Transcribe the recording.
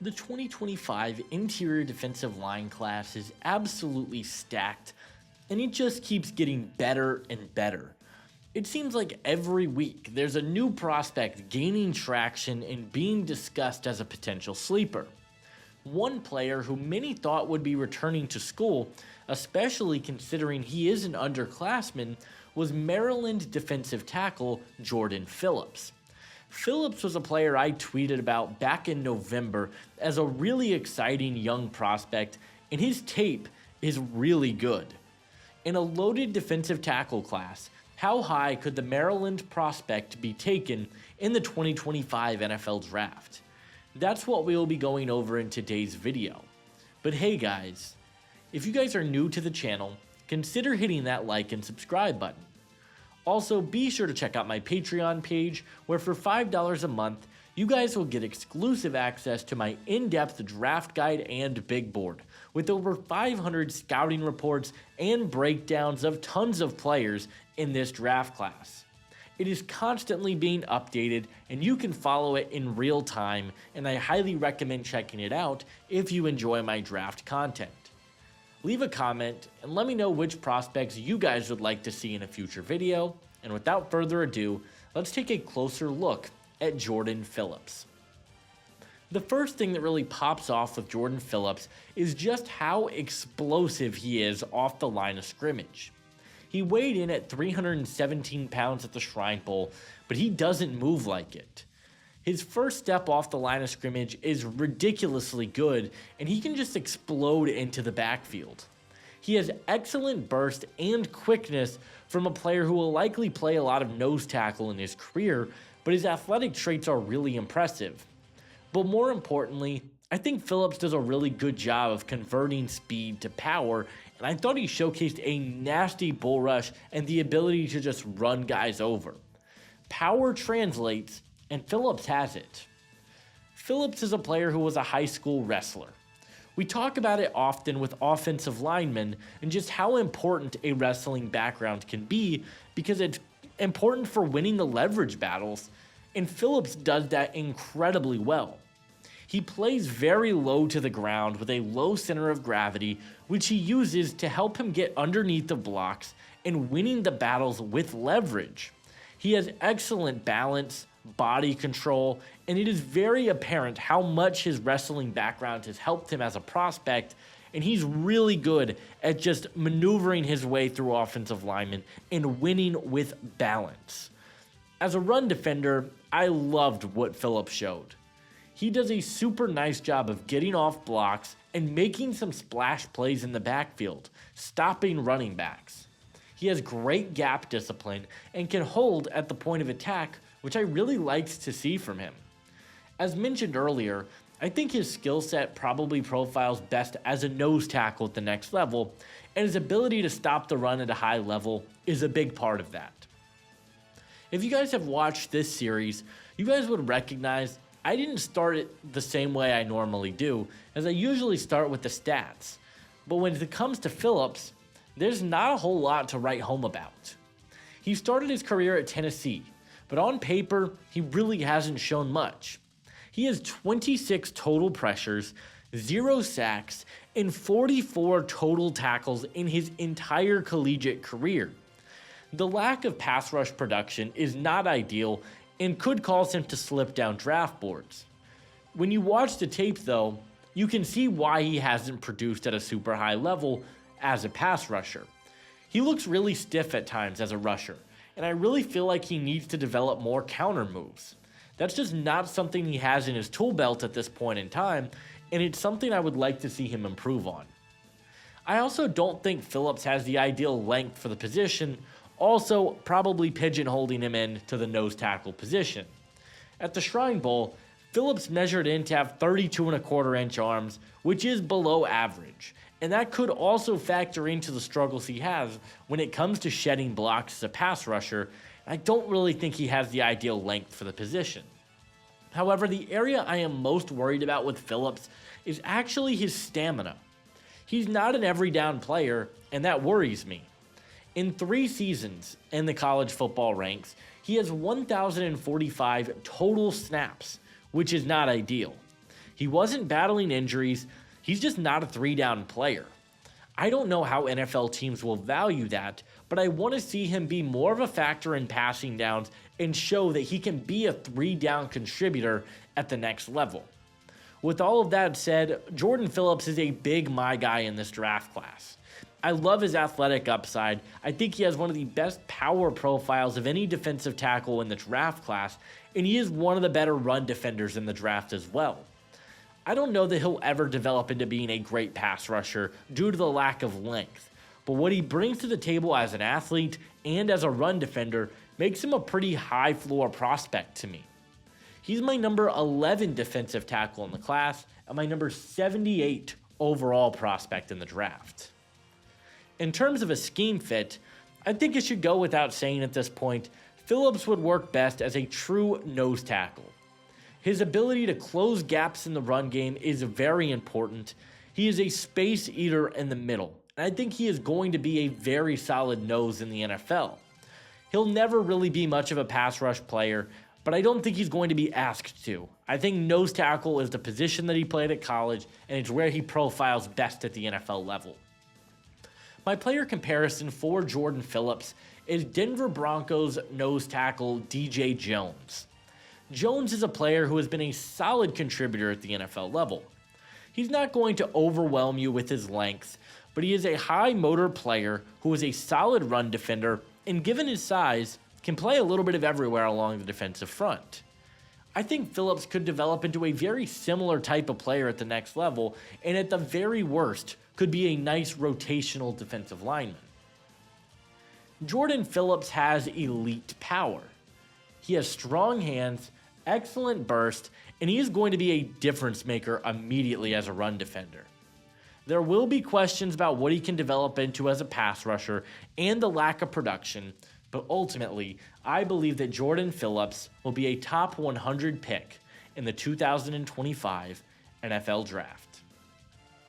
The 2025 interior defensive line class is absolutely stacked, and it just keeps getting better and better. It seems like every week there's a new prospect gaining traction and being discussed as a potential sleeper. One player who many thought would be returning to school, especially considering he is an underclassman, was Maryland defensive tackle Jordan Phillips. Phillips was a player I tweeted about back in November as a really exciting young prospect, and his tape is really good. In a loaded defensive tackle class, how high could the Maryland prospect be taken in the 2025 NFL Draft? That's what we will be going over in today's video. But hey guys, if you guys are new to the channel, consider hitting that like and subscribe button. Also, be sure to check out my Patreon page, where for $5 a month, you guys will get exclusive access to my in-depth draft guide and big board, with over 500 scouting reports and breakdowns of tons of players in this draft class. It is constantly being updated, and you can follow it in real time, and I highly recommend checking it out if you enjoy my draft content. Leave a comment and let me know which prospects you guys would like to see in a future video, and without further ado, let's take a closer look at Jordan Phillips. The first thing that really pops off with Jordan Phillips is just how explosive he is off the line of scrimmage. He weighed in at 317 pounds at the Shrine Bowl, but he doesn't move like it. His first step off the line of scrimmage is ridiculously good, and he can just explode into the backfield. He has excellent burst and quickness from a player who will likely play a lot of nose tackle in his career, but his athletic traits are really impressive. But more importantly, I think Phillips does a really good job of converting speed to power, and I thought he showcased a nasty bull rush and the ability to just run guys over. Power translates, and Phillips has it. Phillips is a player who was a high school wrestler. We talk about it often with offensive linemen and just how important a wrestling background can be, because it's important for winning the leverage battles, and Phillips does that incredibly well. He plays very low to the ground with a low center of gravity, which he uses to help him get underneath the blocks and winning the battles with leverage. He has excellent balance, body control, and it is very apparent how much his wrestling background has helped him as a prospect, and he's really good at just maneuvering his way through offensive linemen and winning with balance. As a run defender, I loved what Phillips showed. He does a super nice job of getting off blocks and making some splash plays in the backfield, stopping running backs. He has great gap discipline and can hold at the point of attack, which I really liked to see from him. As mentioned earlier, I think his skill set probably profiles best as a nose tackle at the next level, and his ability to stop the run at a high level is a big part of that. If you guys have watched this series, you guys would recognize I didn't start it the same way I normally do, as I usually start with the stats. But when it comes to Phillips, there's not a whole lot to write home about. He started his career at Tennessee, but on paper, he really hasn't shown much. He has 26 total pressures, 0 sacks, and 44 total tackles in his entire collegiate career. The lack of pass rush production is not ideal and could cause him to slip down draft boards. When you watch the tape though, you can see why he hasn't produced at a super high level as a pass rusher. He looks really stiff at times as a rusher, and I really feel like he needs to develop more counter moves. That's just not something he has in his tool belt at this point in time, and it's something I would like to see him improve on. I also don't think Phillips has the ideal length for the position, also probably pigeonholing him into the nose tackle position. At the Shrine Bowl, Phillips measured in to have 32.25-inch arms, which is below average, and that could also factor into the struggles he has when it comes to shedding blocks as a pass rusher. I don't really think he has the ideal length for the position. However, the area I am most worried about with Phillips is actually his stamina. He's not an every down player, and that worries me. In 3 seasons in the college football ranks, he has 1,045 total snaps, which is not ideal. He wasn't battling injuries, he's just not a 3-down player. I don't know how NFL teams will value that, but I want to see him be more of a factor in passing downs and show that he can be a 3-down contributor at the next level. With all of that said, Jordan Phillips is a big my guy in this draft class. I love his athletic upside. I think he has one of the best power profiles of any defensive tackle in the draft class, and he is one of the better run defenders in the draft as well. I don't know that he'll ever develop into being a great pass rusher due to the lack of length, but what he brings to the table as an athlete and as a run defender makes him a pretty high floor prospect to me. He's my number 11 defensive tackle in the class and my number 78 overall prospect in the draft. In terms of a scheme fit, I think it should go without saying at this point, Phillips would work best as a true nose tackle. His ability to close gaps in the run game is very important. He is a space eater in the middle, and I think he is going to be a very solid nose in the NFL. He'll never really be much of a pass rush player, but I don't think he's going to be asked to. I think nose tackle is the position that he played at college, and it's where he profiles best at the NFL level. My player comparison for Jordan Phillips is Denver Broncos nose tackle DJ Jones. Jones is a player who has been a solid contributor at the NFL level. He's not going to overwhelm you with his length, but he is a high motor player who is a solid run defender and, given his size, can play a little bit of everywhere along the defensive front. I think Phillips could develop into a very similar type of player at the next level, and at the very worst, could be a nice rotational defensive lineman. Jordan Phillips has elite power. He has strong hands, excellent burst, and he is going to be a difference maker immediately as a run defender. There will be questions about what he can develop into as a pass rusher and the lack of production, but ultimately, I believe that Jordan Phillips will be a top 100 pick in the 2025 NFL Draft.